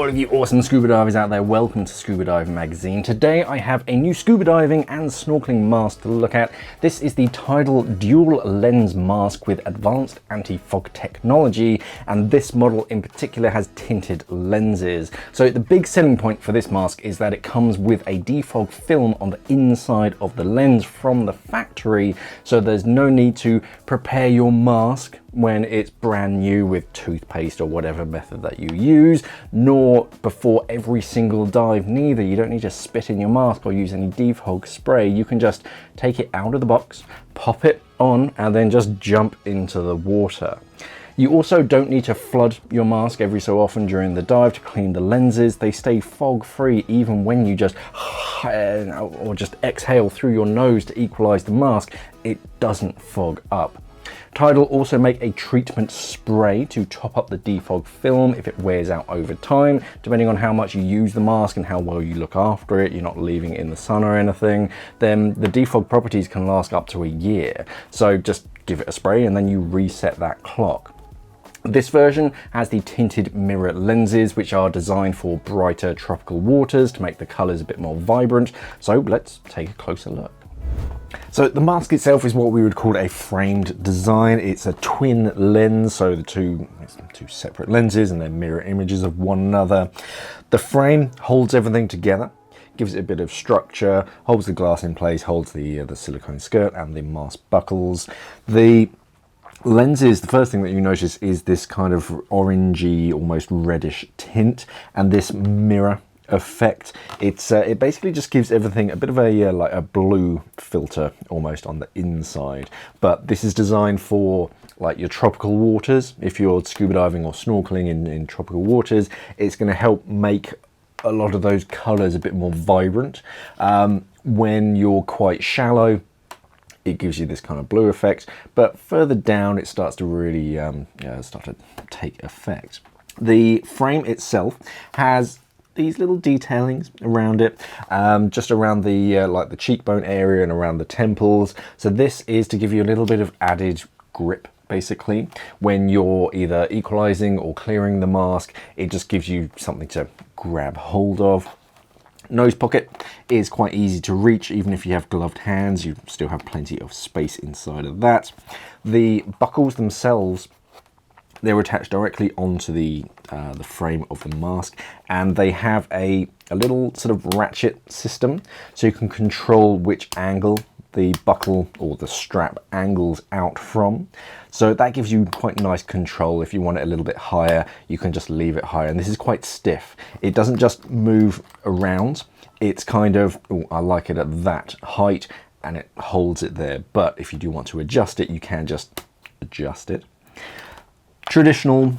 all of you awesome scuba divers out there, welcome to Scuba Dive Magazine. Today I have a new scuba diving and snorkeling mask to look at. This is the Tidal dual lens mask with advanced anti-fog technology, and this model in particular has tinted lenses. So the big selling point for this mask is that it comes with a defog film on the inside of the lens from the factory, so there's no need to prepare your mask when it's brand new with toothpaste or whatever method that you use, nor before every single dive neither. You don't need to spit in your mask or use any defog spray. You can just take it out of the box, pop it on, and then just jump into the water. You also don't need to flood your mask every so often during the dive to clean the lenses. They stay fog free even when you just or just exhale through your nose to equalize the mask. It doesn't fog up. Tidal also make a treatment spray to top up the defog film if it wears out over time. Depending on how much you use the mask and how well you look after it, you're not leaving it in the sun or anything, then the defog properties can last up to a year. So just give it a spray and then you reset that clock. This version has the tinted mirror lenses, which are designed for brighter tropical waters to make the colors a bit more vibrant. So let's take a closer look. So the mask itself is what we would call a framed design. It's a twin lens, so it's two separate lenses and they're mirror images of one another. The frame holds everything together, gives it a bit of structure, holds the glass in place, holds the silicone skirt and the mask buckles. The lenses, the first thing that you notice is this kind of orangey, almost reddish tint, and this mirror effect. It basically just gives everything a bit of a like a blue filter almost on the inside, but this is designed for like your tropical waters. If you're scuba diving or snorkeling in tropical waters, it's going to help make a lot of those colors a bit more vibrant. When you're quite shallow, it gives you this kind of blue effect, but further down it starts to really start to take effect. The frame itself has these little detailings around it, just around the like the cheekbone area and around the temples. So this is to give you a little bit of added grip, basically. When you're either equalizing or clearing the mask, it just gives you something to grab hold of. Nose pocket is quite easy to reach. Even if you have gloved hands, you still have plenty of space inside of that. The buckles themselves, they're attached directly onto the frame of the mask, and they have a little sort of ratchet system, so you can control which angle the buckle or the strap angles out from. So that gives you quite nice control. If you want it a little bit higher, you can just leave it higher. And this is quite stiff. It doesn't just move around. It's kind of, I like it at that height, and it holds it there. But if you do want to adjust it, you can just adjust it. Traditional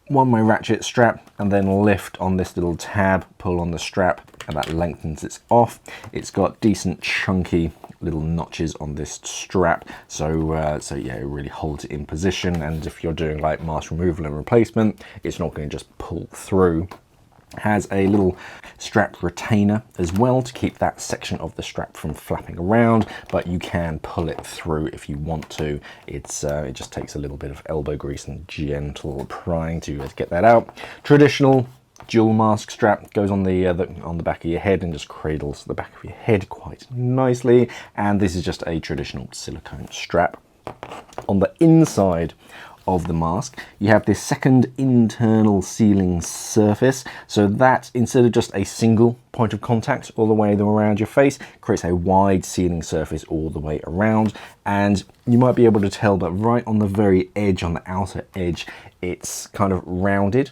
one-way ratchet strap, and then lift on this little tab, pull on the strap, and that lengthens it off. It's got decent chunky little notches on this strap, so yeah, it really holds it in position. And if you're doing like mask removal and replacement, it's not going to just pull through. Has a little strap retainer as well to keep that section of the strap from flapping around, but you can pull it through if you want to. It just takes a little bit of elbow grease and gentle prying to get that out. Traditional dual mask strap goes on the back of your head and just cradles the back of your head quite nicely, and this is just a traditional silicone strap. On the inside of the mask, you have this second internal sealing surface, so that instead of just a single point of contact all the way around your face, creates a wide sealing surface all the way around. And you might be able to tell, but right on the very edge, on the outer edge, it's kind of rounded.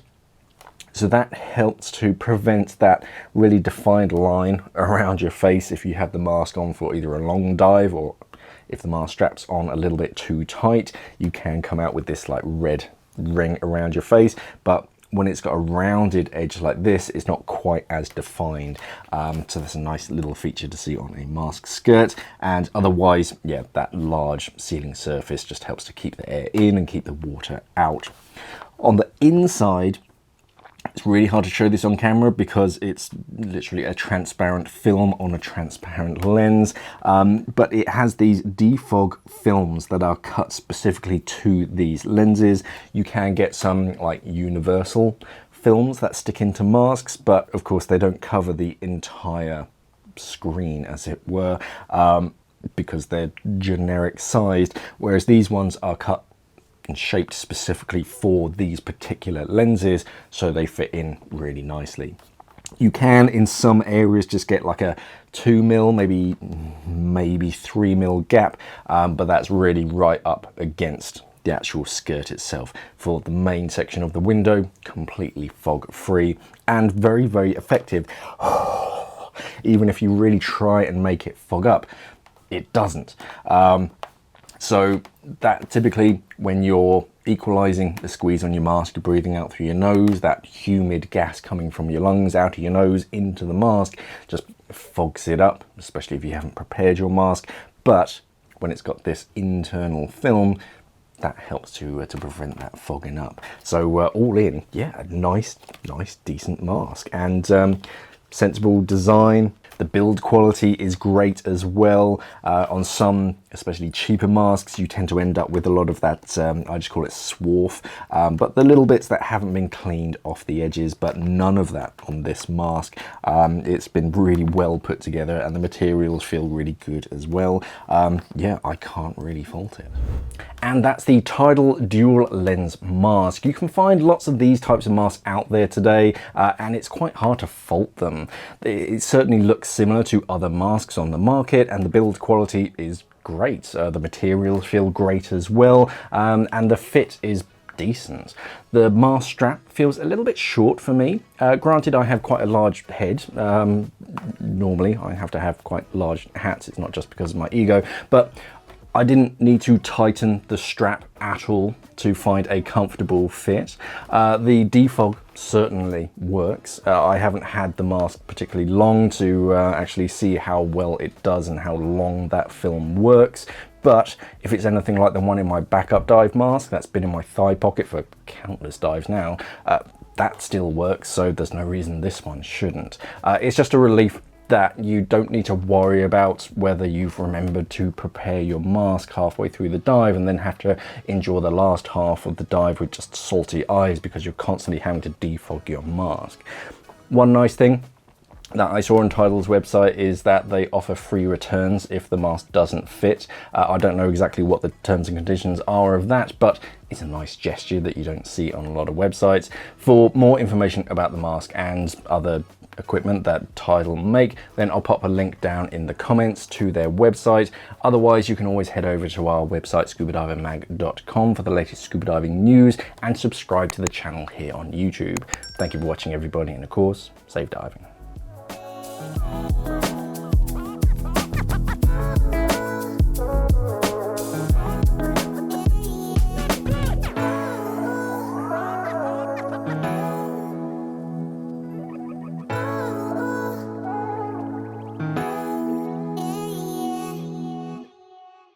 So that helps to prevent that really defined line around your face if you have the mask on for either a long dive, or if the mask strap's on a little bit too tight, you can come out with this like red ring around your face. But when it's got a rounded edge like this, it's not quite as defined. So that's a nice little feature to see on a mask skirt. And otherwise, yeah, that large sealing surface just helps to keep the air in and keep the water out. On the inside, it's really hard to show this on camera because it's literally a transparent film on a transparent lens, but it has these defog films that are cut specifically to these lenses. You can get some like universal films that stick into masks, but of course they don't cover the entire screen, as it were, because they're generic sized, whereas these ones are cut and shaped specifically for these particular lenses, so they fit in really nicely. You can, in some areas, just get like a 2mm, maybe 3mm gap, but that's really right up against the actual skirt itself. For the main section of the window, completely fog free and very, very effective. Even if you really try and make it fog up, it doesn't. So that typically, when you're equalizing the squeeze on your mask, you're breathing out through your nose, that humid gas coming from your lungs out of your nose into the mask just fogs it up, especially if you haven't prepared your mask. But when it's got this internal film, that helps to prevent that fogging up. So all in, yeah, a nice, decent mask. And sensible design. The build quality is great as well. On some, especially cheaper masks, you tend to end up with a lot of that, I just call it swarf, but the little bits that haven't been cleaned off the edges, but none of that on this mask. It's been really well put together and the materials feel really good as well. Yeah, I can't really fault it. And that's the Tidal dual lens mask. You can find lots of these types of masks out there today, and it's quite hard to fault them. It certainly looks similar to other masks on the market, and the build quality is great. The materials feel great as well, and the fit is decent. The mask strap feels a little bit short for me. Granted, I have quite a large head. Normally, I have to have quite large hats. It's not just because of my ego, but I didn't need to tighten the strap at all to find a comfortable fit. The defog certainly works. I haven't had the mask particularly long to actually see how well it does and how long that film works. But if it's anything like the one in my backup dive mask that's been in my thigh pocket for countless dives now, that still works, so there's no reason this one shouldn't. It's just a relief that you don't need to worry about whether you've remembered to prepare your mask halfway through the dive and then have to endure the last half of the dive with just salty eyes because you're constantly having to defog your mask. One nice thing that I saw on Tidal's website is that they offer free returns if the mask doesn't fit. I don't know exactly what the terms and conditions are of that, but it's a nice gesture that you don't see on a lot of websites. For more information about the mask and other equipment that Tidal make, then I'll pop a link down in the comments to their website. Otherwise, you can always head over to our website, scubadivingmag.com, for the latest scuba diving news, and subscribe to the channel here on YouTube. Thank you for watching, everybody, and of course, safe diving.